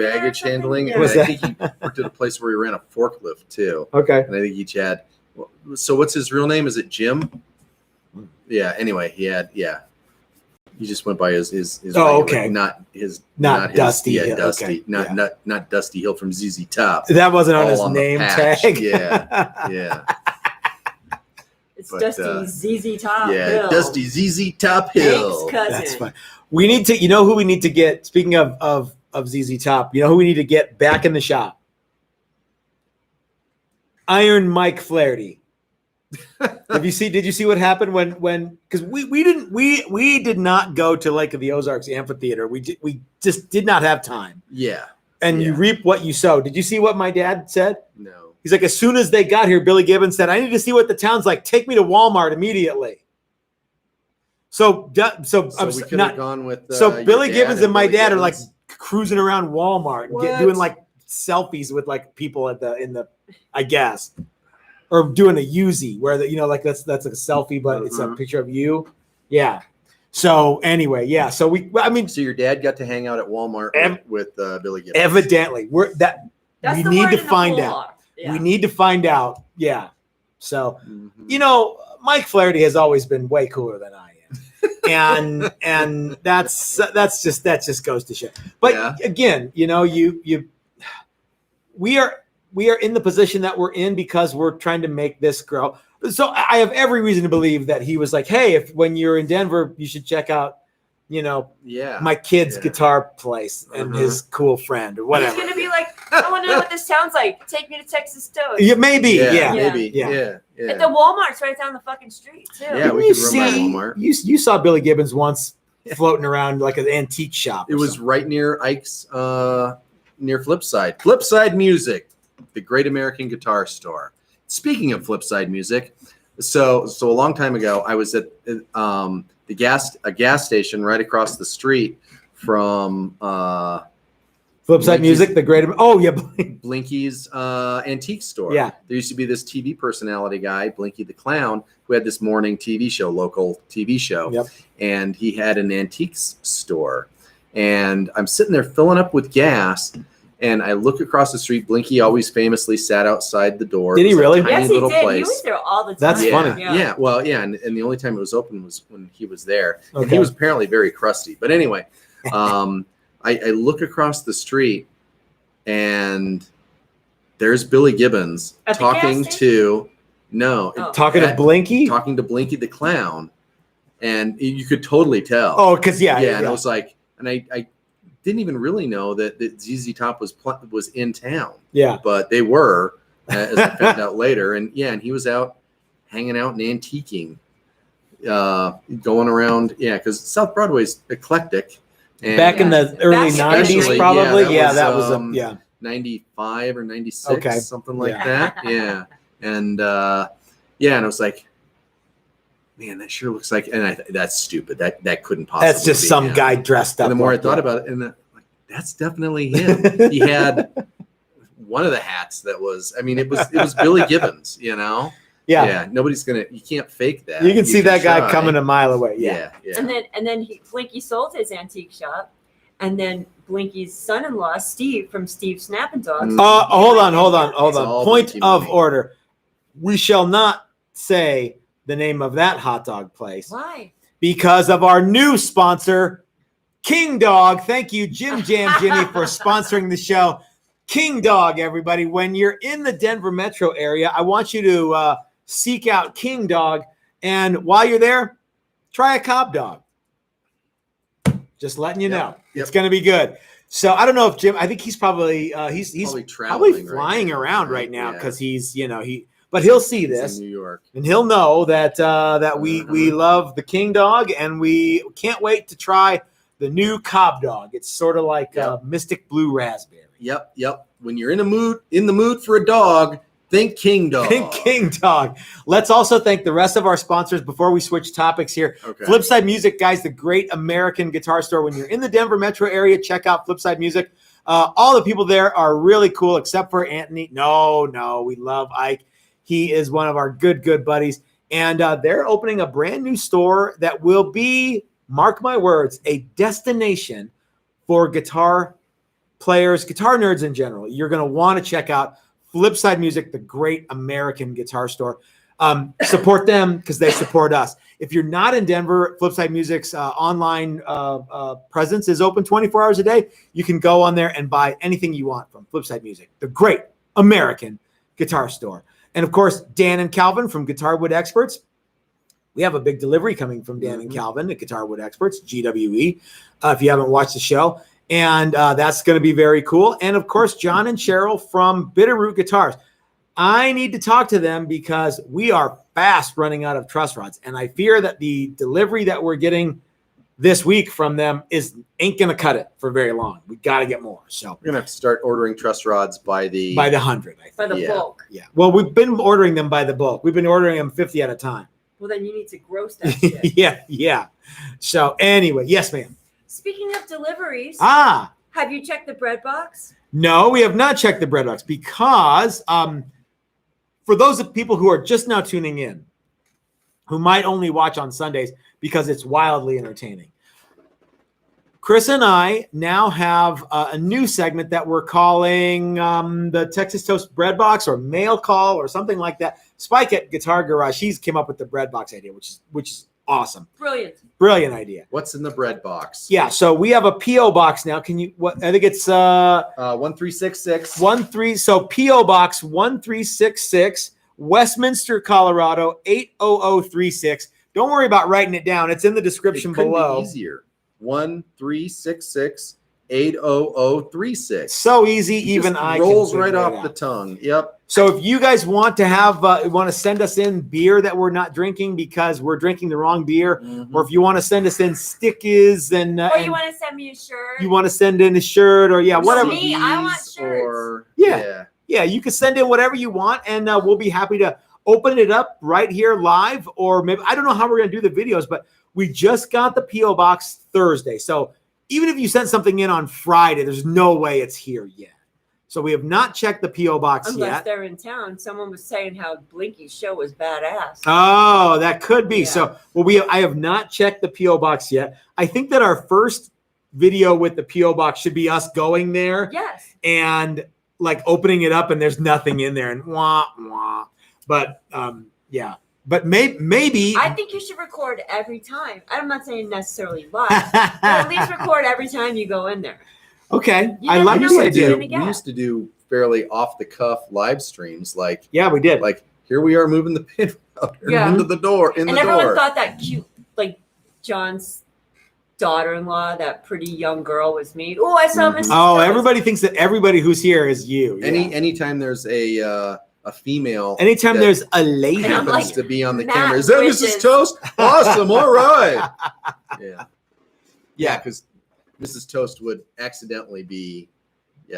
baggage handling. Yeah. And I think he worked at a place where he ran a forklift too. Okay. And I think each had. So what's his real name? Is it Jim? Yeah. Anyway, he had. Yeah. He just went by his oh, okay. Not his. Not Dusty. Yeah, Hill. Dusty. Okay. Not Dusty Hill from ZZ Top. That wasn't on his on name tag. tag. Yeah. It's But, Dusty ZZ Top Hill. Dusty ZZ Top Hill. Hank's cousin. That's fine. We need to, you know who we need to get, speaking of ZZ Top, you know who we need to get back in the shop? Iron Mike Flaherty. Did you see what happened when because we did not go to Lake of the Ozarks amphitheater. We just did not have time. Yeah. And you Yeah. reap what you sow. Did you see what my dad said? No. He's like, as soon as they got here, Billy Gibbons said, I need to see what the town's like. Take me to Walmart immediately. So So I'm we could have not. gone with. So your Billy dad Gibbons and my Billy dad are like Gibbons. cruising around Walmart, What? doing like selfies with like people in the, I guess, or doing a Uzi where like that's like a selfie, but it's a Mhm. picture of you. Yeah. So anyway, yeah. So So your dad got to hang out at Walmart with Billy Gibbons. evidently That's we the need word to in the find whole out. lot. Yeah. We need to find out. Yeah. So Mhm. Mike Flaherty has always been way cooler than I am. and that just goes to show. But Yeah. again, we are in the position that we're in because we're trying to make this grow. So I have every reason to believe that he was like, hey, when you're in Denver, you should check out, Yeah. my kid's Yeah. guitar place and Uh-huh. his cool friend or He's whatever. gonna be like, I want to know what this sounds like. Take me to Texas Toast. Yeah, maybe. Yeah. Yeah. Maybe. Yeah. Yeah. At the Walmart's right down the fucking street too. Yeah, we you could run by see, Walmart. you saw Billy Gibbons once floating around like an antique shop. It or was something. right near Ike's, near Flipside. Flipside Music, the great American guitar store. Speaking of Flipside Music, so a long time ago, I was at a gas station right across the street from Flipside Blinky's- Music, the great. Oh yeah, Blinky's antique store. Yeah. There used to be this TV personality guy, Blinky the Clown, who had this morning TV show, local TV show. Yep. And he had an antiques store. And I'm sitting there filling up with gas, and I look across the street. Blinky always famously sat outside the door. Did he It was a really? tiny Yes, he little did. place. He was there all the time. That's yeah, funny. Yeah. Well, yeah. And the only time it was open was when he was there. And Okay. he was apparently very crusty. But anyway, I look across the street, and there's Billy Gibbons At the talking gas to no, Oh. Talking to At- Blinky. talking to Blinky the Clown, and you could totally tell. Oh, because yeah. And I was like, and I didn't even really know that ZZ Top was in town, yeah. but they were, as I found out later. And yeah, and he was out hanging out and antiquing, going around. Yeah, because South Broadway's eclectic. And Back in the early Back in the 90s, 90s, probably. yeah, Yeah, that that was, was a 95 or 96, Okay. something like Yeah. that. Yeah. And and I was like, man, that sure looks like, and that's stupid. That couldn't possibly That's just be some him. guy dressed up. And the more like I thought that. about it, and like, that's definitely him. He had one of the hats that was, I mean, it was Billy Gibbons, Yeah. Nobody's you can't fake that. You can see that guy try. coming a mile away. Yeah. Yeah. And then Blinky sold his antique shop, and then Blinky's son-in-law Steve from Steve Snappin' Dogs. Hold on. It's all Point Blinky of money. order. We shall not say the name of that hot dog place Why? because of our new sponsor, King Dog. Thank you, Jim Jam Jimmy, for sponsoring the show. King Dog, everybody. When you're in the Denver metro area, I want you to seek out King Dog. And while you're there, try a Cobb dog. Just letting you know. Yep. It's going to be good. So I don't know if Jim, I think he's probably, he's Probably probably traveling right flying now, around right? right now Yeah. because he's, but he'll see He's this. in New York. And he'll know that we love the King Dog, and we can't wait to try the new Cobb Dog. It's sort of like Mystic Blue Raspberry. Yep. When you're in the mood for a dog, think King Dog. Think King Dog. Let's also thank the rest of our sponsors before we switch topics here. Okay. Flipside Music, guys, the great American guitar store. When you're in the Denver metro area, check out Flipside Music. All the people there are really cool, except for Anthony. No, we love Ike. He is one of our good buddies. And they're opening a brand new store that will be, mark my words, a destination for guitar players, guitar nerds in general. You're going to want to check out Flipside Music, the great American guitar store. Support them because they support us. If you're not in Denver, Flipside Music's online presence is open 24 hours a day. You can go on there and buy anything you want from Flipside Music, the great American guitar store. And of course, Dan and Calvin from Guitar Wood Experts. We have a big delivery coming from Dan and Calvin, the Guitar Wood Experts, GWE, if you haven't watched the show. And that's going to be very cool. And, of course, John and Cheryl from Bitterroot Guitars. I need to talk to them because we are fast running out of truss rods. And I fear that the delivery that we're getting this week from them ain't going to cut it for very long. We got to get more. So We're going to have to start ordering truss rods by the 100, I think. For the bulk. Yeah. Well, we've been ordering them by the bulk. We've been ordering them 50 at a time. Well, then you need to gross that shit. Yeah. So anyway, yes, ma'am. Speaking of deliveries, have you checked the bread box? No, we have not checked the bread box because for those of people who are just now tuning in, who might only watch on Sundays because it's wildly entertaining, Chris and I now have a new segment that we're calling the Texas Toast Bread Box or Mail Call or something like that. Spike at Guitar Garage, he's came up with the bread box idea, which is awesome. Brilliant idea. What's in the bread box? Yeah, so we have a PO box now. Can you? I think it's 1366. So PO box 1366, Westminster, Colorado 80036. Don't worry about writing it down. It's in the description below. Be easier. 1366 80036. So easy, even I rolls can right figure it off out. the tongue. Yep. So if you guys want to send us in beer that we're not drinking because we're drinking the wrong beer, or if you want to send us in stickers Or you want to send me a shirt. you want to send in a shirt or whatever. Me, I want shirts. Or, Yeah, you can send in whatever you want, and we'll be happy to open it up right here live. Or maybe I don't know how we're going to do the videos, but we just got the PO box Thursday, so even if you sent something in on Friday, there's no way it's here yet. So we have not checked the PO box Unless yet. they're in town. Someone was saying how Blinky's show was badass. Oh, that could be. Yeah. So, I have not checked the PO box yet. I think that our first video with the PO box should be us going there. Yes. And like opening it up and there's nothing in there and wah wah. But yeah. But maybe I think you should record every time. I'm not saying necessarily live, but at least record every time you go in there. Okay. You I never like know this what idea. you're We gonna get. used to do fairly off the cuff live streams. Like, Yeah, we did. like here we are moving the pin router Yeah. into the door. And everyone thought that cute, like John's daughter-in-law, that pretty young girl was me. Oh, I saw Mrs. Oh, Toast. everybody thinks that everybody who's here is you. Yeah. Anytime there's a female, Anytime that there's a lady. And I'm happens like, to be on the Matt camera. Is that Bridges. Mrs. Toast? Awesome. All right. Yeah, because Mrs. Toast would accidentally be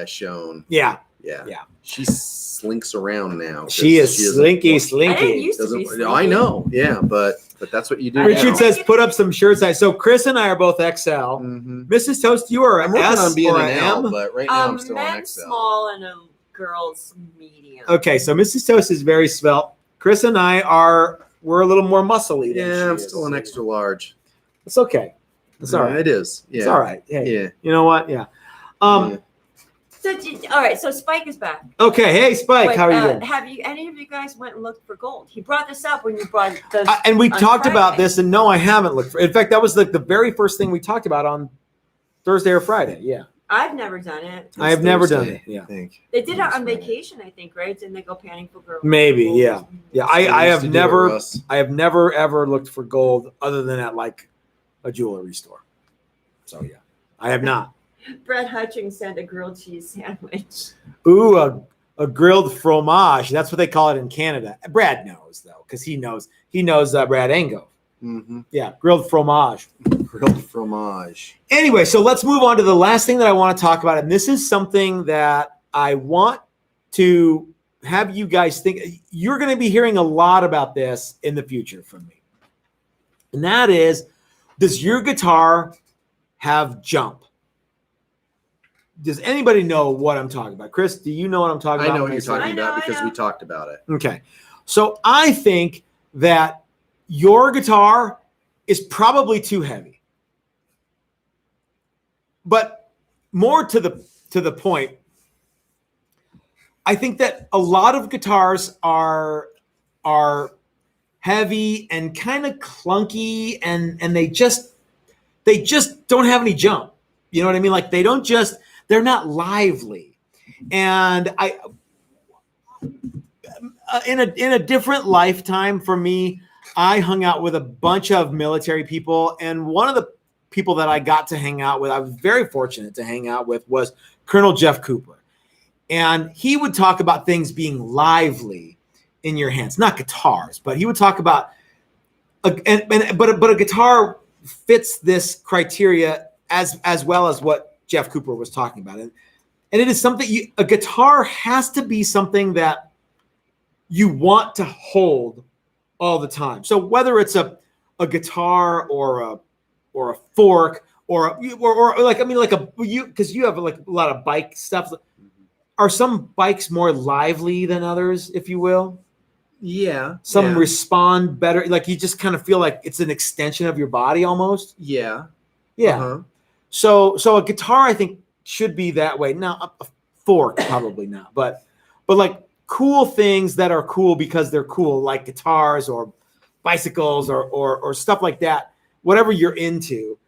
shown. Yeah. Yeah. Yeah. She slinks around now. 'cause She is doesn't- slinky, I didn't slinky. used to be doesn't- I know. Yeah, but that's what you do. Richard now. says, put up some shirts. So Chris and I are both XL. Mhm. Mrs. Toast, you are I'm an working S on being or an an L, M? but right now I'm still on men's XL. small and a girl's medium. Okay, so Mrs. Toast is very svelte. Chris and I we're a little more muscly. Than Yeah, I'm she is. still an extra large. It's okay. It's all right. It is. Yeah. It's all right. Hey, Yeah. you know what? Yeah. Yeah. All right, so Spike is back. Okay. Hey, Spike, But, how are you doing? Have any of you guys went and looked for gold? He brought this up when you brought those. And we on talked about Friday. this, and no, I haven't looked for. In fact, that was like the very first thing we talked about on Thursday or Friday. Yeah, I've never done it. I have never done Thursday, it. Yeah. I think. They did it on Thursday. vacation, I think, right? Didn't they go panning for gold? Maybe, yeah. Yeah, I We used have to do it, never. Russ. I have never ever looked for gold other than at like a jewelry store. So yeah, I have not. Brett Hutchings sent a grilled cheese sandwich. Ooh, a grilled fromage. That's what they call it in Canada. Brad knows though, because he knows Brad Ango. Mhm. Yeah, grilled fromage. Grilled fromage. Anyway, so let's move on to the last thing that I want to talk about, and this is something that I want to have you guys think. You're going to be hearing a lot about this in the future from me, and that is, does your guitar have jump? Does anybody know what I'm talking about? Chris, do you know what I'm talking I about? know what when you're say- talking about I because know. we talked about it. Okay. So I think that your guitar is probably too heavy. But more to the point, I think that a lot of guitars are heavy and kind of clunky and they just don't have any jump. You know what I mean? Like they're not lively. And in a different lifetime for me, I hung out with a bunch of military people, and one of the people that I got to hang out with, I was very fortunate to hang out with, was Colonel Jeff Cooper. And he would talk about things being lively in your hands, not guitars, but he would talk about, but a guitar fits this criteria as well as what Jeff Cooper was talking about. And it is something, a guitar has to be something that you want to hold all the time. So whether it's a guitar or a fork or like, I mean, like because you have like a lot of bike stuff. Are some bikes more lively than others, if you will? Yeah. Some respond better. Like you just kind of feel like it's an extension of your body almost. Yeah. Yeah. Uh-huh. So a guitar, I think, should be that way. Now a fork, probably not, but like cool things that are cool because they're cool, like guitars or bicycles or stuff like that. Whatever you're into,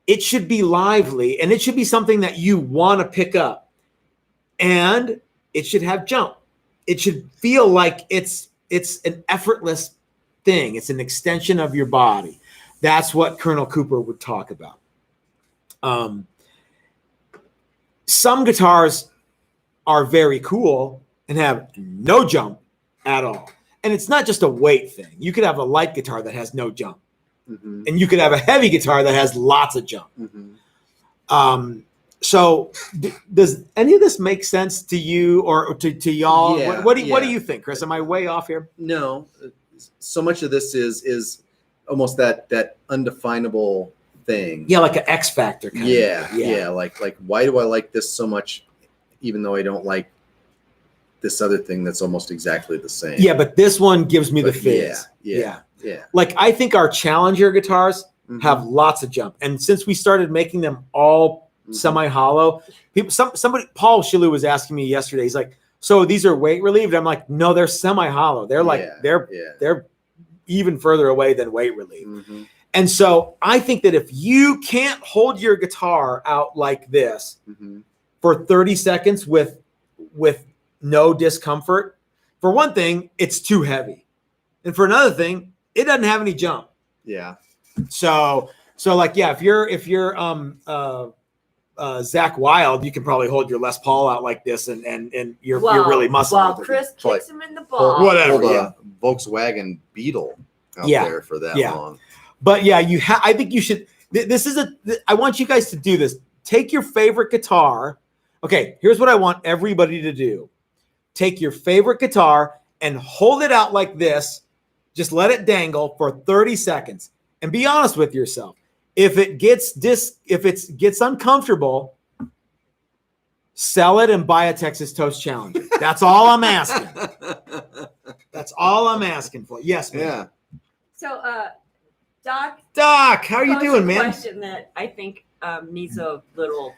it should be lively, and it should be something that you want to pick up, and it should have jump. It should feel like it's an effortless thing. It's an extension of your body. That's what Colonel Cooper would talk about. Some guitars are very cool and have no jump at all. And it's not just a weight thing. You could have a light guitar that has no jump. Mm-hmm. And you could have a heavy guitar that has lots of jump. Mm-hmm. So does any of this make sense to you or to y'all? Yeah, What do you think, Chris? Am I way off here? No, so much of this is almost that undefinable thing. Yeah, like an X Factor kind Yeah, of. yeah. Like why do I like this so much, even though I don't like this other thing that's almost exactly the same? Yeah, but this one gives me the But fizz. Yeah. Like I think our Challenger guitars have lots of jump, and since we started making them all semi-hollow, somebody Paul Shillue was asking me yesterday. He's like, "So these are weight relieved?" I'm like, "No, they're semi-hollow. They're like they're even further away than weight relieved." Mm-hmm. And so I think that if you can't hold your guitar out like this for 30 seconds with no discomfort, for one thing, it's too heavy. And for another thing, it doesn't have any jump. Yeah. So like, yeah, if you're Zach Wilde, you can probably hold your Les Paul out like this and you're really muscling. While Chris kicks him in the ball. Whatever. Hold Yeah. a Volkswagen Beetle out there for that long. But yeah, I think you should. I want you guys to do this. Take your favorite guitar. Okay, here's what I want everybody to do. Take your favorite guitar and hold it out like this. Just let it dangle for 30 seconds and be honest with yourself. If it gets uncomfortable, sell it and buy a Texas Toast Challenger. That's all I'm asking. That's all I'm asking for. Yes, ma'am. Yeah. So, Doc, how are you doing, man? Question that I think needs a little.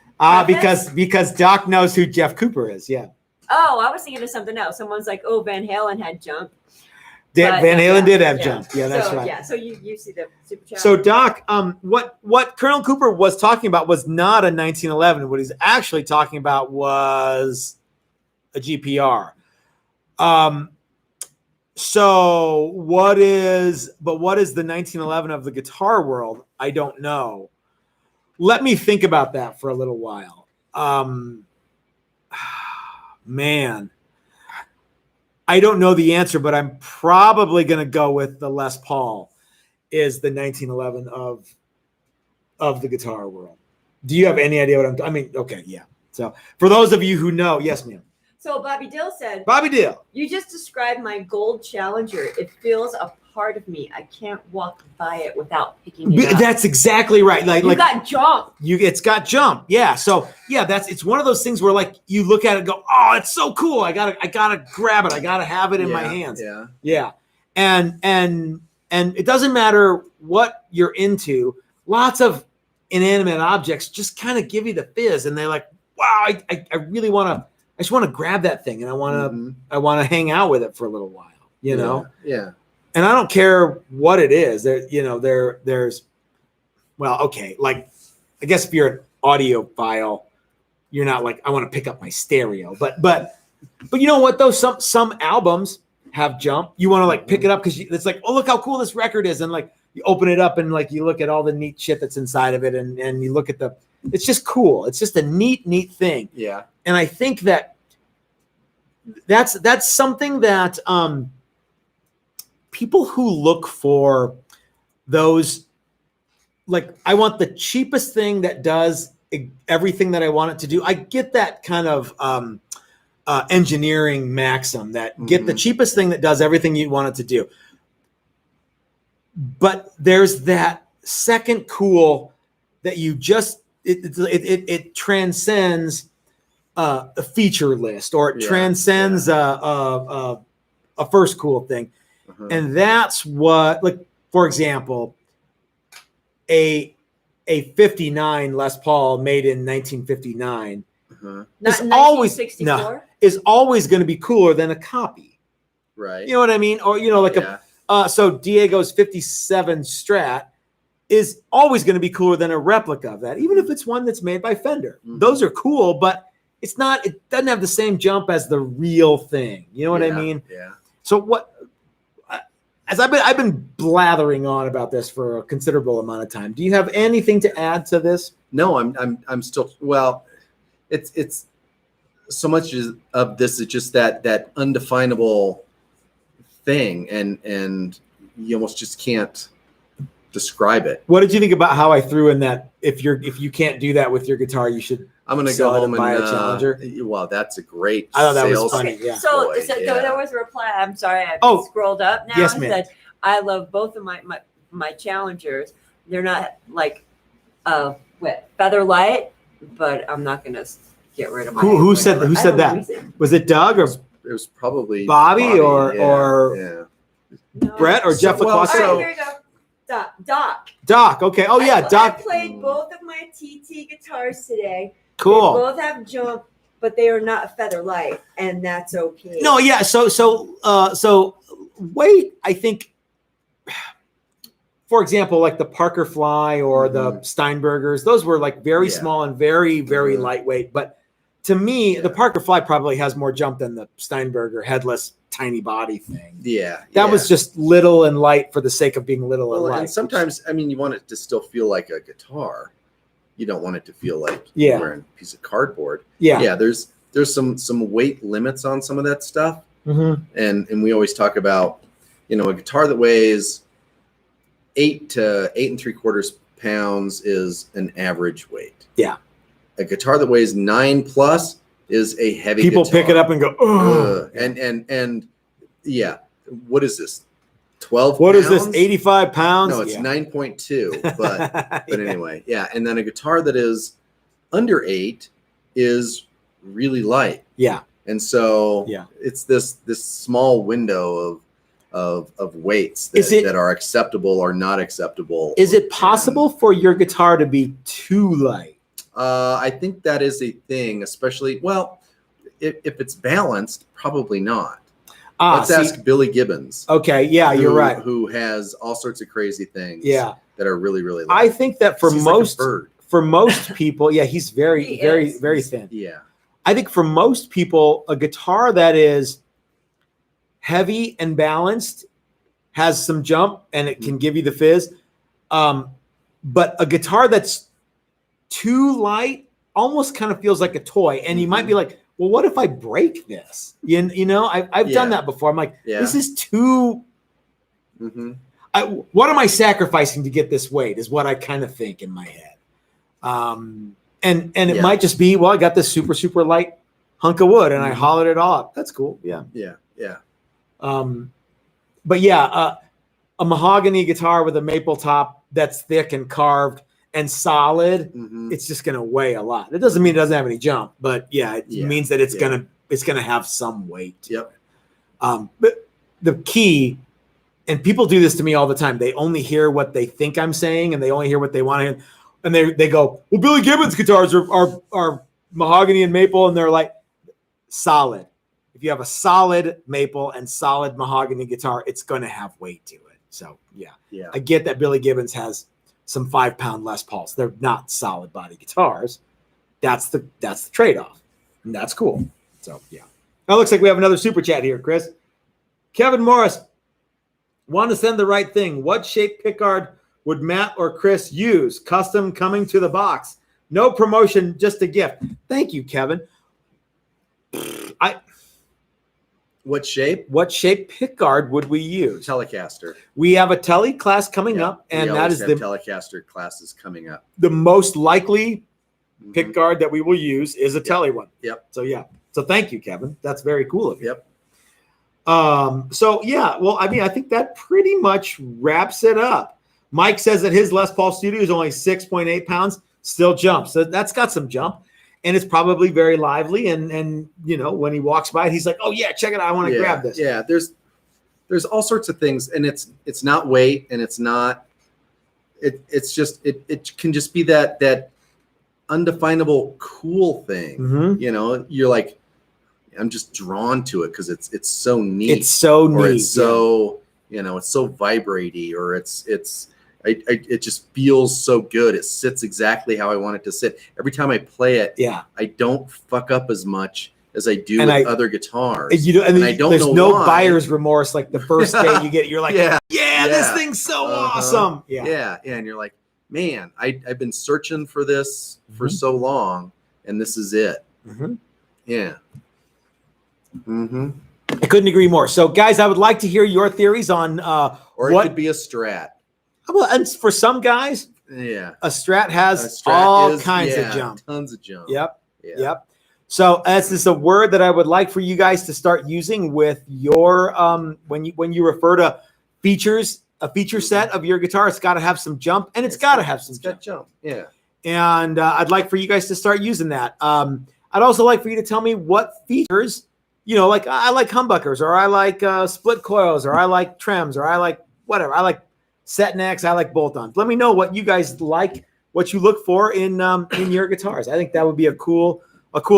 Because Doc knows who Jeff Cooper is. Yeah. Oh, I was thinking of something else. Someone's like, "Oh, Van Halen had jump." Van Halen did have jump. Yeah, that's right. Yeah, so you see the super challenge. So Doc, what Colonel Cooper was talking about was not a 1911. What he's actually talking about was a GPR. So what is the 1911 of the guitar world? I don't know. Let me think about that for a little while. Man, I don't know the answer, but I'm probably going to go with the Les Paul is the 1911 of the guitar world. Do you have any idea what I mean, okay, yeah. So for those of you who know, yes, ma'am. So Bobby Dill said, Bobby Dill, you just described my gold Challenger. It feels a part of me. I can't walk by it without picking it up. That's exactly right. You got jump. It's got jump. Yeah. So yeah, it's one of those things where like you look at it and go, oh, it's so cool. I gotta grab it. I gotta have it in my hands. Yeah. Yeah. And it doesn't matter what you're into. Lots of inanimate objects just kind of give you the fizz, and they're like, wow, I really want to. I just want to grab that thing, and I want to hang out with it for a little while, you know? Yeah. And I don't care what it is. There's, well, okay. Like, I guess if you're an audiophile, you're not like, I want to pick up my stereo, but you know what though? Some albums have jump. You want to like pick it up because it's like, oh, look how cool this record is. And like you open it up and like you look at all the neat shit that's inside of it. And you look at it's just cool. It's just a neat thing. Yeah. And I think that's something that people who look for those, like, I want the cheapest thing that does everything that I want it to do. I get that kind of engineering maxim that get the cheapest thing that does everything you want it to do. But there's that second cool that you just it transcends a feature list, or it transcends a first cool thing. And that's what, like, for example, a 59 Les Paul made in 1959 Not 1964. is always going to be cooler than a copy. Right. You know what I mean? Or, you know, like so Diego's 57 Strat is always going to be cooler than a replica of that, even if it's one that's made by Fender. Those are cool, but it doesn't have the same jump as the real thing. You know what I mean? Yeah. So as I've been blathering on about this for a considerable amount of time. Do you have anything to add to this? No, I'm still, well, it's so much of this is just that undefinable thing, and you almost just can't describe it. What did you think about how I threw in that if you can't do that with your guitar, you should I'm going to sell go it home and buy and a Challenger? Well, that's a great I thought that was sales funny. Okay, Yeah. so, Boy, there was a reply. I'm sorry, I scrolled up now. Yes, and ma'am. said, I love both of my Challengers. They're not like feather light, but I'm not gonna get rid of my. Who said I don't that? know. Was it Doug or It was probably Bobby or No. Brett or Jeff well, LaCroix? All right, here we go. Doc. Doc. Okay. Oh yeah, I Doc. played both of my TT guitars today. Cool. They both have jump, but they are not feather light, and that's okay. No, yeah. So weight, I think, for example, like the Parker Fly or the Steinbergers, those were like very small and very, very lightweight. But to me, the Parker Fly probably has more jump than the Steinberger headless tiny body thing. Yeah. That was just little and light for the sake of being little and light. And sometimes, I mean, you want it to still feel like a guitar. You don't want it to feel like you're wearing a piece of cardboard. Yeah. There's some weight limits on some of that stuff. And we always talk about, you know, a guitar that weighs 8 to 8 3/4 pounds is an average weight. Yeah. A guitar that weighs 9+ is a heavy People guitar. pick it up and go, oh. And yeah. What is this? 12 What pounds? is this? 85 pounds? No, it's 9.2. But anyway, yeah. And then a guitar that is under 8 is really light. Yeah. And so it's this small window of weights that are acceptable or not acceptable. Is it possible for your guitar to be too light? I think that is a thing, especially, well, if it's balanced, probably not. Let's ask Billy Gibbons. Okay, yeah, you're right. Who has all sorts of crazy things that are really, really light. I think that for most people, he's very thin. Yeah. I think for most people, a guitar that is heavy and balanced has some jump and it can give you the fizz. But a guitar that's too light almost kind of feels like a toy. And you might be like, well, what if I break this? You know, I've done that before. I'm like, this is too. What am I sacrificing to get this weight is what I kind of think in my head. And it might just be, well, I got this super, super light hunk of wood and I hollowed it all up. That's cool. Yeah. Yeah. Yeah. But a mahogany guitar with a maple top that's thick and carved and solid, it's just going to weigh a lot. It doesn't mean it doesn't have any jump, but it means that it's going to have some weight. Yep. But the key, and people do this to me all the time, they only hear what they think I'm saying and they only hear what they want to hear. And they go, well, Billy Gibbons guitars are mahogany and maple, and they're like solid. If you have a solid maple and solid mahogany guitar, it's going to have weight to it. So I get that Billy Gibbons has some 5-pound Les Pauls. They're not solid body guitars. That's the trade-off, and that's cool. So it looks like we have another super chat here, Chris. Kevin Morris, want to send the right thing. What shape pickguard would Matt or Chris use? Custom coming to the box. No promotion, just a gift. Thank you, Kevin. What shape? What shape pickguard would we use? Telecaster. We have a tele class coming Yeah, up, and we that always is have the Telecaster classes coming up. the most likely Mhm. pickguard that we will use is a tele one. Yep. So yeah. So thank you, Kevin. That's very cool of you. Yep. So yeah, well, I mean, I think that pretty much wraps it up. Mike says that his Les Paul Studio is only 6.8 pounds, still jumps. So that's got some jump, and it's probably very lively. And you know, when he walks by, he's like, "Oh yeah, check it out! I want to grab this." Yeah, there's all sorts of things, and it's not weight, and it's not. It's just it can just be that undefinable cool thing. Mhm. You know, you're like, I'm just drawn to it because it's so neat. It's so neat. Or it's so it's so vibraty, or it just feels so good. It sits exactly how I want it to sit. Every time I play it, yeah. I don't fuck up as much as I do And with I- other guitars. And you know, And I don't there's know no why. buyer's remorse. Like the first day you get it, you're like, Yeah. yeah, this Yeah. thing's so Uh-huh. awesome. Yeah. And you're like, man, I've been searching for this for Mhm. so long, and this is it. Mhm. Yeah. Mm-hmm. I couldn't agree more. So, guys, I would like to hear your theories on Or what. it could be a Strat. Well, and for some guys, Yeah. a Strat has A Strat all is- kinds of yeah, jump. Tons of jump. Yep. Yeah. Yep. So that's just a word that I would like for you guys to start using with your when you refer to features, a feature set of your guitar. It's got to have some jump, and it's got to have some It's jump. got jump. Yeah. And I'd like for you guys to start using that. I'd also like for you to tell me what features, like I like humbuckers, or I like split coils, or I like trims, or I like whatever. I like set necks. I like bolt-ons. Let me know what you guys like, what you look for in your guitars. I think that would be a cool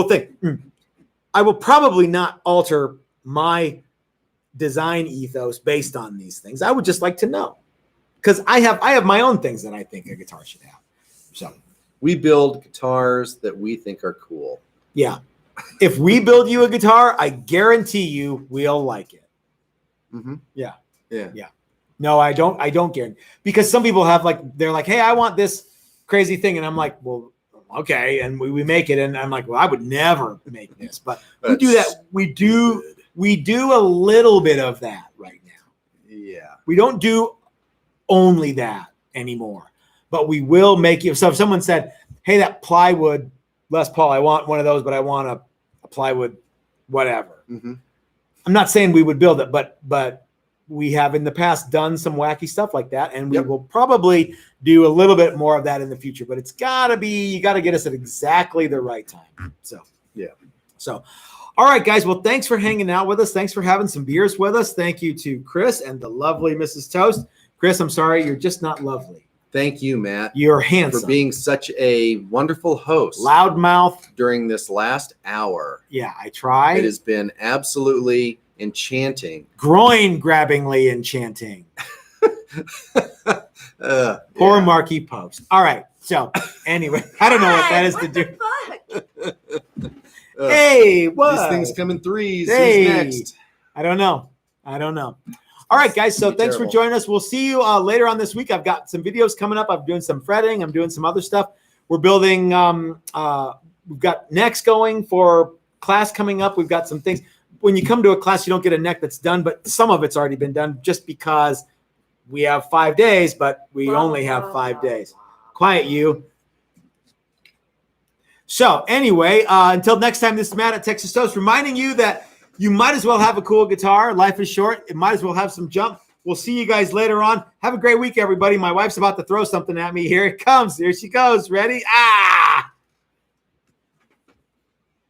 thing. I will probably not alter my design ethos based on these things. I would just like to know, because I have my own things that I think a guitar should have. So We build guitars that we think are cool. yeah, if we build you a guitar, I guarantee you we'll like it. Mm-hmm. Yeah. Yeah. No, I don't guarantee, because some people have they're like, hey, I want this crazy thing, and I'm like, well, okay, and we make it, and I'm like, well, I would never make this, but we do that. We do a little bit of that right now. Yeah. We don't do only that anymore, but we will make you. So if someone said, hey, that plywood Les Paul, I want one of those, but I want a plywood whatever. Mm-hmm. I'm not saying we would build it, but we have in the past done some wacky stuff like that, and we Yep. will probably do a little bit more of that in the future. But it's you got to get us at exactly the right time. So Yeah. So, all right, guys. Well, thanks for hanging out with us. Thanks for having some beers with us. Thank you to Chris and the lovely Mrs. Toast. Chris, I'm sorry, you're just not lovely. Thank you, Matt, You're handsome, for being such a wonderful host loudmouth. during this last hour. Yeah, I try. It has been absolutely enchanting. Groin-grabbingly enchanting. Poor Yeah. Marquis Post. All right. So anyway, I don't know what that is to do. The fuck? Hey, what? These things come in threes. Hey. Who's next? I don't know. All right, guys. So Be thanks terrible. for joining us. We'll see you later on this week. I've got some videos coming up. I'm doing some fretting. I'm doing some other stuff. We're building. We've got necks going for class coming up. We've got some things. When you come to a class, you don't get a neck that's done, but some of it's already been done just because we have 5 days, but we only have 5 days. Quiet, you. So anyway, until next time, this is Matt at Texas Toast, reminding you that you might as well have a cool guitar. Life is short. It might as well have some jump. We'll see you guys later on. Have a great week, everybody. My wife's about to throw something at me. Here it comes. Here she goes. Ready? Ah!